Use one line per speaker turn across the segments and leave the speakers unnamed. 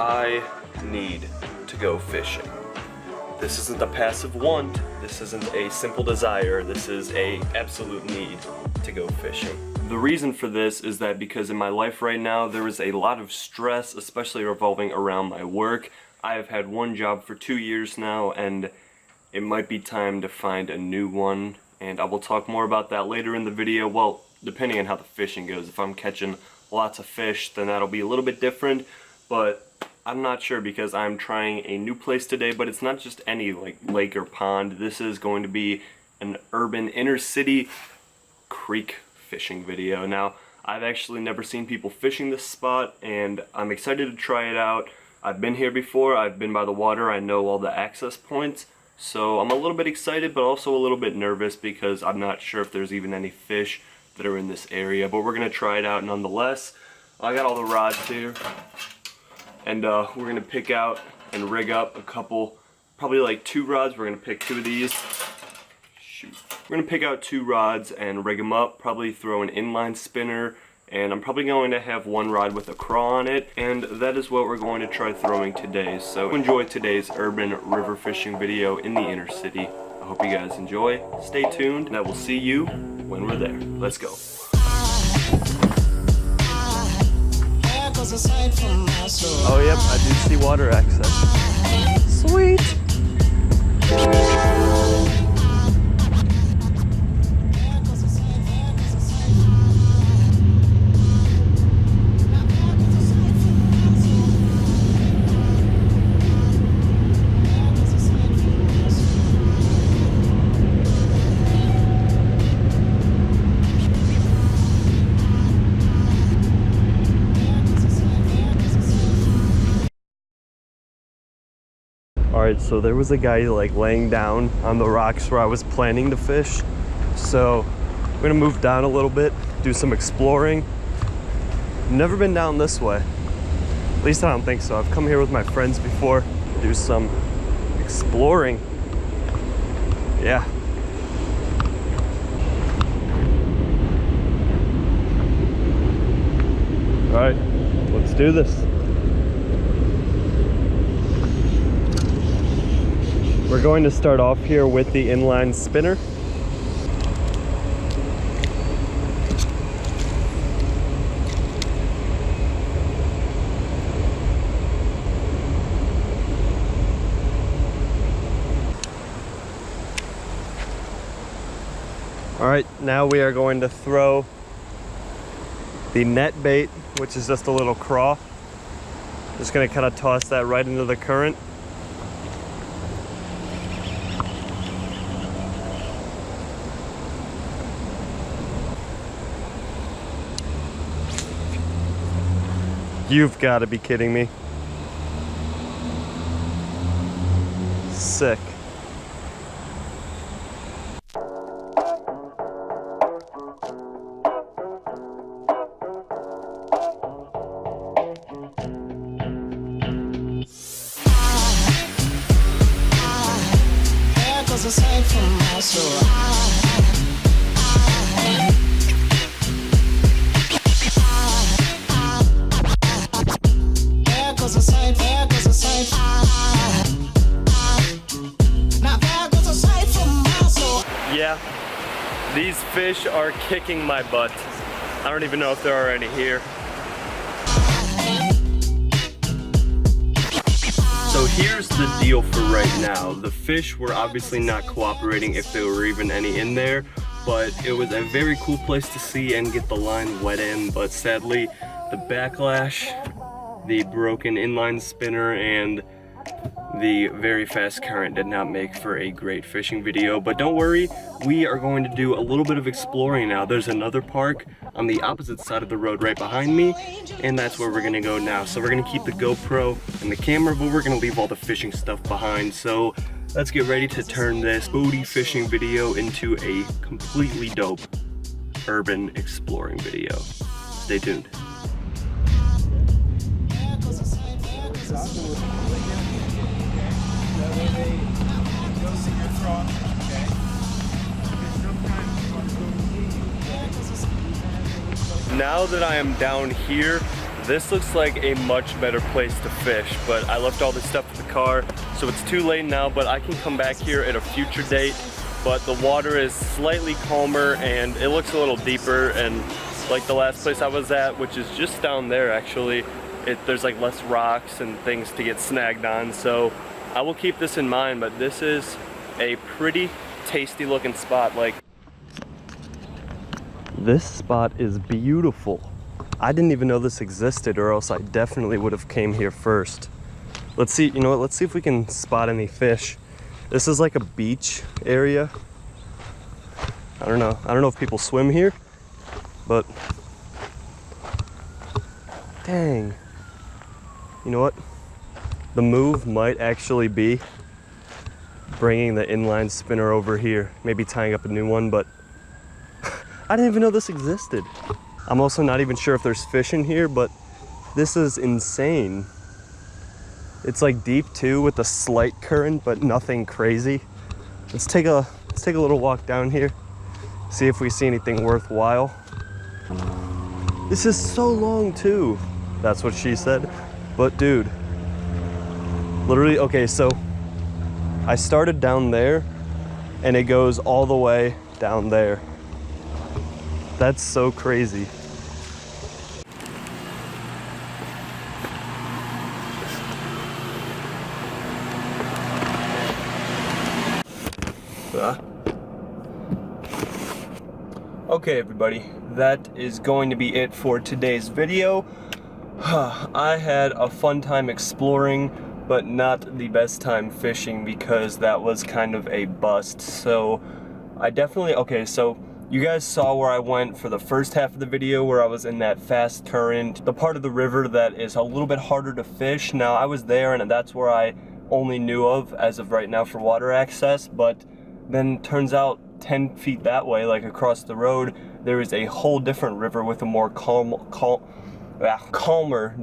I need to go fishing. This isn't a passive want, this isn't a simple desire, this is a absolute need to go fishing. The reason for this is that because in my life right now there is a lot of stress, especially revolving around my work. I have had one job for 2 years now and it might be time to find a new one, and I will talk more about that later in the video. Well, depending on how the fishing goes. If I'm catching lots of fish, then that'll be a little bit different, but I'm not sure because I'm trying a new place today, but it's not just any like lake or pond. This is going to be an urban inner city creek fishing video. Now, I've actually never seen people fishing this spot and I'm excited to try it out. I've been here before, I've been by the water, I know all the access points, so I'm a little bit excited but also a little bit nervous because I'm not sure if there's even any fish that are in this area, but we're gonna try it out nonetheless. I got all the rods here, and we're gonna pick out and rig up a couple, probably like 2 rods. We're gonna pick 2 of these. Shoot. We're gonna pick out 2 rods and rig them up, probably throw an inline spinner, and I'm probably going to have 1 rod with a craw on it, and that is what we're going to try throwing today. So enjoy today's urban river fishing video in the inner city. I hope you guys enjoy. Stay tuned, and I will see you when we're there. Let's go. Oh yep, I do see water access. Sweet! Alright, so there was a guy like laying down on the rocks where I was planning to fish. So I'm gonna move down a little bit, do some exploring. Never been down this way. At least I don't think so. I've come here with my friends before, do some exploring. Yeah. Alright, let's do this. We're going to start off here with the inline spinner. All right, now we are going to throw the net bait, which is just a little craw. Just gonna kind of toss that right into the current. You've got to be kidding me. Sick. Yeah, these fish are kicking my butt. I don't even know if there are any here. So here's the deal for right now. The fish were obviously not cooperating if there were even any in there, but it was a very cool place to see and get the line wet in, but sadly the backlash, the broken inline spinner, and the very fast current did not make for a great fishing video. But don't worry, we are going to do a little bit of exploring now. There's another park on the opposite side of the road right behind me, and that's where we're gonna go now. So we're gonna keep the GoPro and the camera, but we're gonna leave all the fishing stuff behind. So let's get ready to turn this booty fishing video into a completely dope urban exploring video. Stay tuned. Now that I am down here, This looks like a much better place to fish, but I left all this stuff in the car, so it's too late now, but I can come back here at a future date. But the water is slightly calmer and it looks a little deeper, and like the last place I was at, which is just down there actually, there's like less rocks and things to get snagged on, so I will keep this in mind. But this is a pretty tasty looking spot. Like, this spot is beautiful. I didn't even know this existed, or else I definitely would have came here first. Let's see, you know what, let's see if we can spot any fish. This is like a beach area. I don't know if people swim here, but dang. You know what? The move might actually be bringing the inline spinner over here, maybe tying up a new one, but I didn't even know this existed. I'm also not even sure if there's fish in here, but this is insane. It's like deep too, with a slight current, but nothing crazy. Let's take a little walk down here, see if we see anything worthwhile. This is so long too. That's what she said. But dude, literally, okay, so I started down there and it goes all the way down there. That's so crazy. Okay everybody, that is going to be it for today's video. I had a fun time exploring, but not the best time fishing because that was kind of a bust. So I definitely, okay, so you guys saw where I went for the first half of the video, where I was in that fast current, the part of the river that is a little bit harder to fish. Now I was there and that's where I only knew of as of right now for water access, but then turns out 10 feet that way, like across the road, there is a whole different river with a more calmer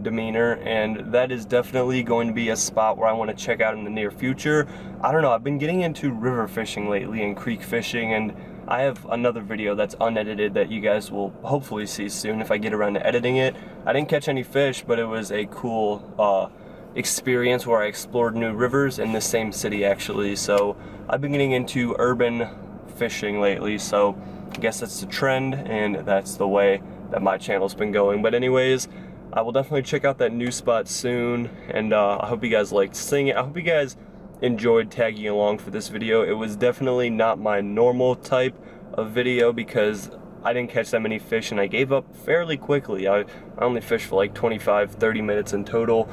demeanor, and that is definitely going to be a spot where I want to check out in the near future. I don't know, I've been getting into river fishing lately and creek fishing, and I have another video that's unedited that you guys will hopefully see soon if I get around to editing it. I didn't catch any fish, but it was a cool experience where I explored new rivers in the same city actually. So I've been getting into urban fishing lately, so I guess that's the trend and that's the way that my channel's been going. But anyways, I will definitely check out that new spot soon, and I hope you guys liked seeing it. I hope you guys enjoyed tagging along for this video. It was definitely not my normal type of video because I didn't catch that many fish and I gave up fairly quickly. I only fished for like 25-30 minutes in total.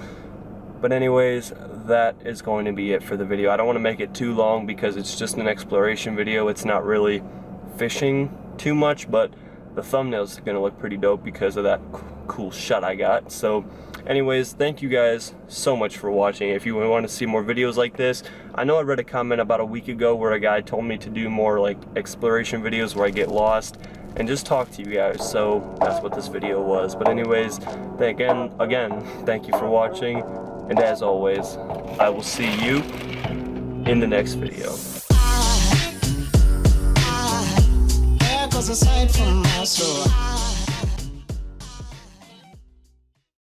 But anyways, that is going to be it for the video. I don't want to make it too long because it's just an exploration video. It's not really fishing too much, but the thumbnail's gonna look pretty dope because of that cool shot I got. So anyways, thank you guys so much for watching. If you want to see more videos like this, I know I read a comment about a week ago where a guy told me to do more like exploration videos where I get lost and just talk to you guys, so that's what this video was. But anyways, again, thank you for watching, and as always, I will see you in the next video.
There goes a sight from my soul.